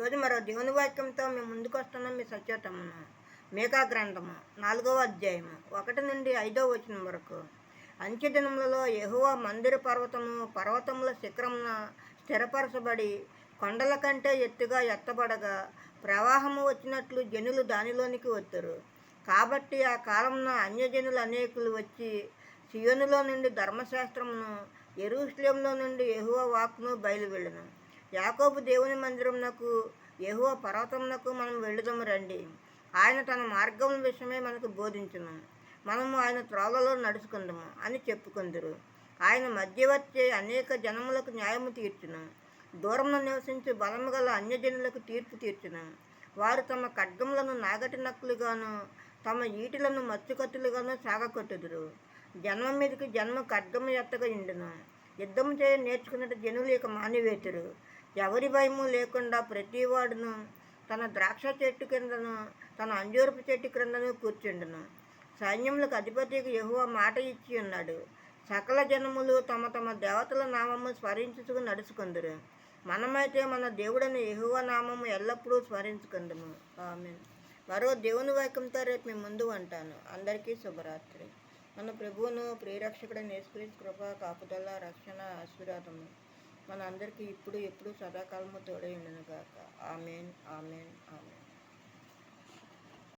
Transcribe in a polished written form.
ఈరోజు మరో దేవుని వాక్యంతో మేము ముందుకు వస్తున్నాం. మీ సత్యోత్తమను మేకా గ్రంథము 4వ అధ్యాయము 1 నుండి 5వ వచనం వరకు. అంత్యదినములలో యెహోవా మందిర పర్వతముల శిఖరమున స్థిరపరచబడి కొండల కంటే ఎత్తుగా ఎత్తబడగా ప్రవాహము వచ్చినట్లు జనులు దానిలోనికి వచ్చారు. కాబట్టి ఆ కాలమున అన్యజనులు అనేకులు వచ్చి సియోనులో నుండి ధర్మశాస్త్రమును, యెరూషలేములో నుండి యెహోవా వాక్కును బయలువెళ్ళెను. యాకోబు దేవుని మందిరమునకు, యెహోవా పర్వతమునకు మనం వెళ్ళుదాము రండి. ఆయన తన మార్గముల విషయమే మనకు బోధించును. మనము ఆయన త్రోవలలో నడుచుకుందాము అని చెప్పుకుందరు. ఆయన మధ్యవర్తి అనేక జనములకు న్యాయము తీర్చును. దూరమున నివసించి బలము గల అన్యజనులకు తీర్పు తీర్చును. వారు తమ ఖడ్గములను నాగటి నక్కులుగాను, తమ ఈటలను మత్స్యకత్తులుగాను సాగకొట్టుదురు. జన్మ మీదకి జన్మ ఖడ్గము ఎత్తగా ఇండును. యుద్ధము చేయ నేర్చుకున్నట్టు జనులు ఇక మానివేతురు. ఎవరి భయము లేకుండా ప్రతివాడును తన ద్రాక్ష చెట్టు క్రిందను, తన అంజూరపు చెట్టు క్రిందను కూర్చుండును. సైన్యములకు అధిపతికి యెహోవా మాట ఇచ్చి ఉన్నాడు. సకల జనములు తమ తమ దేవతల నామము స్మరించుకు నడుచుకుందరు. మనమైతే మన దేవుడైన యెహోవా నామము ఎల్లప్పుడూ స్మరించుకుందాము. ఆమేన్. మరో దేవుని వాక్యంతో రేపు మీ ముందు ఉంటాను. అందరికీ శుభరాత్రి. మన ప్రభువును ప్రియరక్షకుడైన యేసుక్రీస్తు కృప, కాపుదల, రక్షణ, ఆశీర్వాదము మన అందరికీ ఇప్పుడు ఎప్పుడు సదాకాలము తోడై ఉండును గాక. ఆమేన్, ఆమేన్, ఆమేన్.